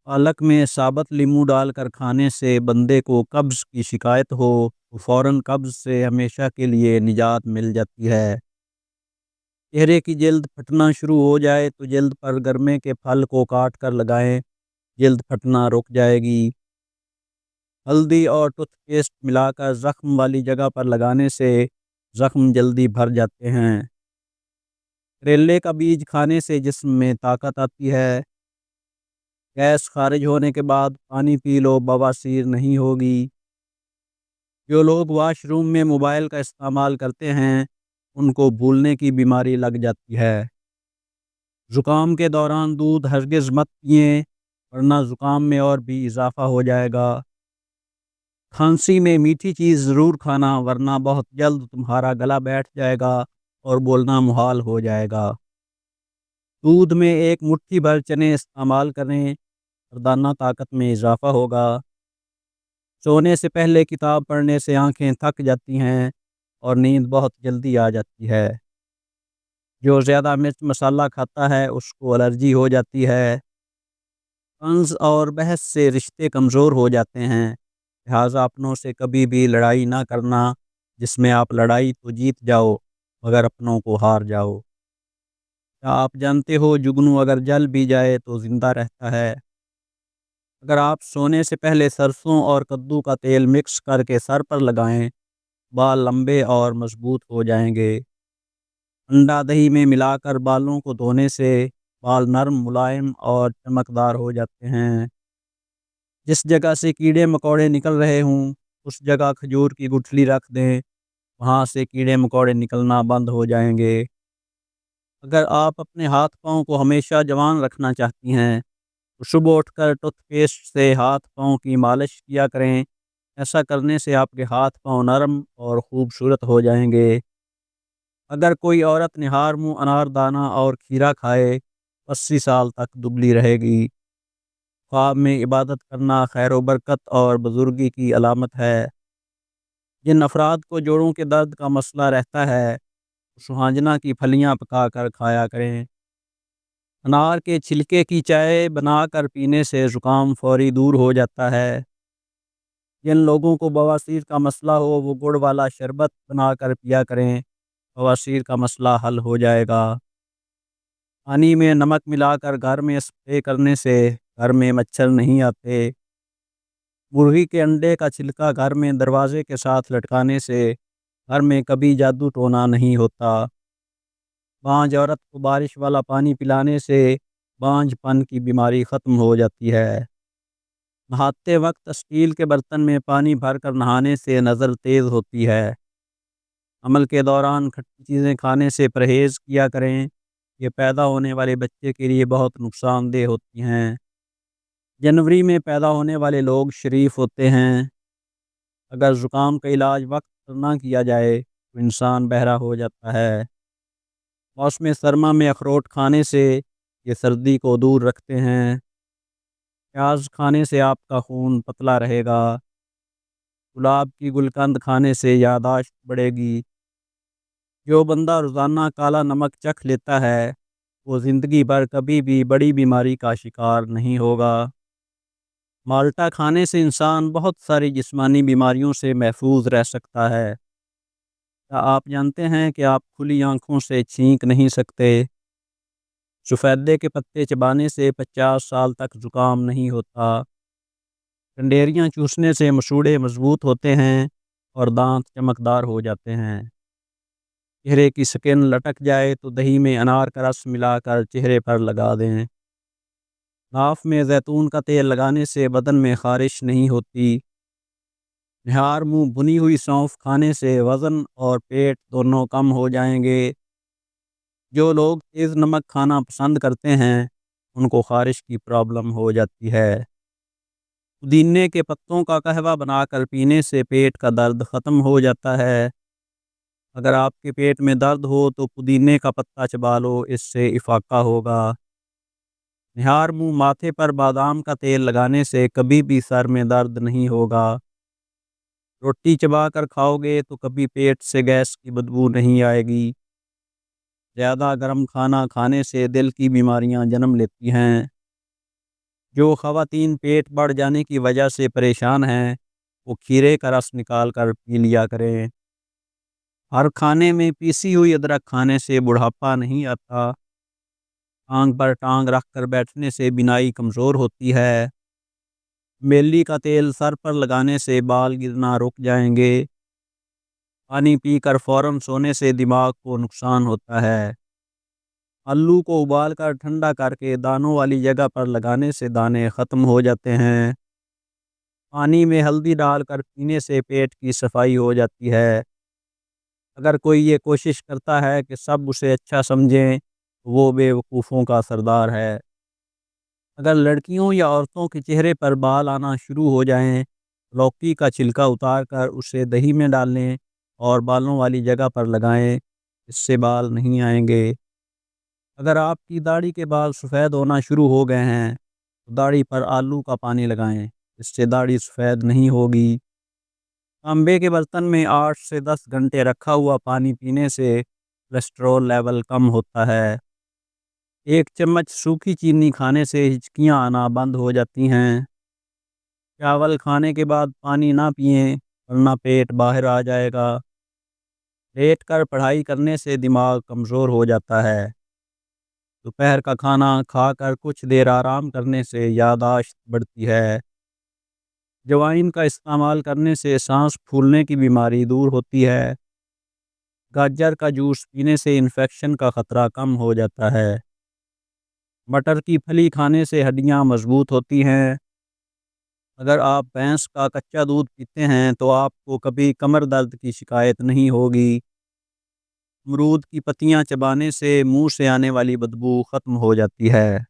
पालक में साबुत नींबू डालकर खाने से बंदे को कब्ज़ की शिकायत हो तो फ़ौरन कब्ज़ से हमेशा के लिए निजात मिल जाती है। चेहरे की जल्द फटना शुरू हो जाए तो जल्द पर गरमे के फल को काट कर लगाएं, जल्द फटना रुक जाएगी। हल्दी और टूथपेस्ट मिलाकर ज़ख्म वाली जगह पर लगाने से ज़ख्म जल्दी भर जाते हैं। करेले का बीज खाने से जिस्म में ताकत आती है। गैस खारिज होने के बाद पानी पी लो, बवासीर नहीं होगी। जो लोग वॉशरूम में मोबाइल का इस्तेमाल करते हैं उनको भूलने की बीमारी लग जाती है। ज़ुकाम के दौरान दूध हरगिज़ मत पिएं, वरना ज़ुकाम में और भी इजाफ़ा हो जाएगा। खांसी में मीठी चीज़ ज़रूर खाना, वरना बहुत जल्द तुम्हारा गला बैठ जाएगा और बोलना मुहाल हो जाएगा। दूध में एक मुट्ठी भर चने इस्तेमाल करें, मर्दाना ताकत में इजाफ़ा होगा। सोने से पहले किताब पढ़ने से आंखें थक जाती हैं और नींद बहुत जल्दी आ जाती है। जो ज़्यादा मिर्च मसाला खाता है उसको एलर्जी हो जाती है। तंज़ और बहस से रिश्ते कमज़ोर हो जाते हैं, लिहाजा अपनों से कभी भी लड़ाई ना करना, जिसमें आप लड़ाई तो जीत जाओ मगर अपनों को हार जाओ। क्या आप जानते हो जुगनू अगर जल भी जाए तो ज़िंदा रहता है? अगर आप सोने से पहले सरसों और कद्दू का तेल मिक्स करके सर पर लगाएं, बाल लंबे और मजबूत हो जाएंगे। अंडा दही में मिलाकर बालों को धोने से बाल नरम, मुलायम और चमकदार हो जाते हैं। जिस जगह से कीड़े मकोड़े निकल रहे हों उस जगह खजूर की गुठली रख दें, वहाँ से कीड़े मकोड़े निकलना बंद हो जाएंगे। अगर आप अपने हाथ पाँव को हमेशा जवान रखना चाहती हैं तो सुबह उठकर टूथपेस्ट से हाथ पाँव की मालिश किया करें। ऐसा करने से आपके हाथ पाँव नरम और खूबसूरत हो जाएंगे। अगर कोई औरत निहार मुँह अनारदाना और खीरा खाए 80 साल तक दुबली रहेगी। ख्वाब में इबादत करना खैर व बरकत और बुजुर्गी की अलामत है। जिन अफराद को जोड़ों के दर्द का मसला रहता है सुहांजना की फलियां पकाकर खाया करें। अनार के छिलके की चाय बनाकर पीने से ज़ुकाम फौरी दूर हो जाता है। जिन लोगों को बवासीर का मसला हो वो गुड़ वाला शरबत बनाकर पिया करें, बवासीर का मसला हल हो जाएगा। पानी में नमक मिलाकर घर में स्प्रे करने से घर में मच्छर नहीं आते। मुर्गी के अंडे का छिलका घर में दरवाजे के साथ लटकाने से घर में कभी जादू टोना नहीं होता। बांझ औरत को बारिश वाला पानी पिलाने से बांझपन की बीमारी ख़त्म हो जाती है। नहाते वक्त स्टील के बर्तन में पानी भरकर नहाने से नज़र तेज़ होती है। अमल के दौरान खट्टी चीज़ें खाने से परहेज़ किया करें, ये पैदा होने वाले बच्चे के लिए बहुत नुकसानदेह होती हैं। जनवरी में पैदा होने वाले लोग शरीफ होते हैं। अगर ज़ुकाम का इलाज वक्त पर ना किया जाए तो इंसान बहरा हो जाता है। मौसम सरमा में अखरोट खाने से ये सर्दी को दूर रखते हैं। प्याज खाने से आपका खून पतला रहेगा। गुलाब की गुलकंद खाने से याददाश्त बढ़ेगी। जो बंदा रोज़ाना काला नमक चख लेता है वो ज़िंदगी भर कभी भी बड़ी बीमारी का शिकार नहीं होगा। माल्टा खाने से इंसान बहुत सारी जिस्मानी बीमारियों से महफूज रह सकता है। क्या आप जानते हैं कि आप खुली आंखों से छींक नहीं सकते? सफ़ेदे के पत्ते चबाने से 50 साल तक ज़ुकाम नहीं होता। कंडेरियाँ चूसने से मसूड़े मजबूत होते हैं और दांत चमकदार हो जाते हैं। चेहरे की स्किन लटक जाए तो दही में अनार का रस मिलाकर चेहरे पर लगा दें। नाफ में जैतून का तेल लगाने से बदन में खारिश नहीं होती। निहार मुँह भुनी हुई सौंफ खाने से वज़न और पेट दोनों कम हो जाएंगे। जो लोग तेज़ नमक खाना पसंद करते हैं उनको खारिश की प्रॉब्लम हो जाती है। पुदीने के पत्तों का कहवा बनाकर पीने से पेट का दर्द ख़त्म हो जाता है। अगर आपके पेट में दर्द हो तो पुदीने का पत्ता चबा लो, इससे इफ़ाक़ा होगा। निहार मुँह माथे पर बादाम का तेल लगाने से कभी भी सर में दर्द नहीं होगा। रोटी चबा कर खाओगे तो कभी पेट से गैस की बदबू नहीं आएगी। ज़्यादा गर्म खाना खाने से दिल की बीमारियां जन्म लेती हैं। جو خواتین پیٹ بڑھ جانے کی وجہ سے پریشان ہیں وہ کھیرے کا رس نکال کر پی لیا کریں۔ ہر کھانے میں پیسی ہوئی ادرک کھانے سے بڑھاپا نہیں آتا۔ ٹانگ پر ٹانگ رکھ کر بیٹھنے سے بینائی کمزور ہوتی ہے۔ میلی کا تیل سر پر لگانے سے بال گرنا رک جائیں گے۔ پانی پی کر فوراً سونے سے دماغ کو نقصان ہوتا ہے۔ آلو کو ابال کر ٹھنڈا کر کے دانوں والی جگہ پر لگانے سے دانے ختم ہو جاتے ہیں۔ پانی میں ہلدی ڈال کر پینے سے پیٹ کی صفائی ہو جاتی ہے۔ اگر کوئی یہ کوشش کرتا ہے کہ سب اسے اچھا سمجھیں وہ بے وقوفوں کا سردار ہے۔ اگر لڑکیوں یا عورتوں کے چہرے پر بال آنا شروع ہو جائیں، لوکی کا چھلکا اتار کر اسے دہی میں ڈال لیں اور بالوں والی جگہ پر لگائیں، اس سے بال نہیں آئیں گے۔ اگر آپ کی داڑھی کے بال سفید ہونا شروع ہو گئے ہیں تو داڑھی پر آلو کا پانی لگائیں، اس سے داڑھی سفید نہیں ہوگی۔ تانبے کے برتن میں 8 سے 10 گھنٹے رکھا ہوا پانی پینے سے کولیسٹرول لیول کم ہوتا ہے۔ 1 چمچ سوکھی چینی کھانے سے ہچکیاں آنا بند ہو جاتی ہیں۔ چاول کھانے کے بعد پانی نہ پئیں ورنہ پیٹ باہر آ جائے گا۔ لیٹ کر پڑھائی کرنے سے دماغ کمزور ہو جاتا ہے۔ دوپہر کا کھانا کھا کر کچھ دیر آرام کرنے سے یادداشت بڑھتی ہے۔ جوائن کا استعمال کرنے سے سانس پھولنے کی بیماری دور ہوتی ہے۔ گاجر کا جوس پینے سے انفیکشن کا خطرہ کم ہو جاتا ہے۔ مٹر کی پھلی کھانے سے ہڈیاں مضبوط ہوتی ہیں۔ اگر آپ بھینس کا کچا دودھ پیتے ہیں تو آپ کو کبھی کمر درد کی شکایت نہیں ہوگی۔ امرود کی پتیاں چبانے سے منہ سے آنے والی بدبو ختم ہو جاتی ہے۔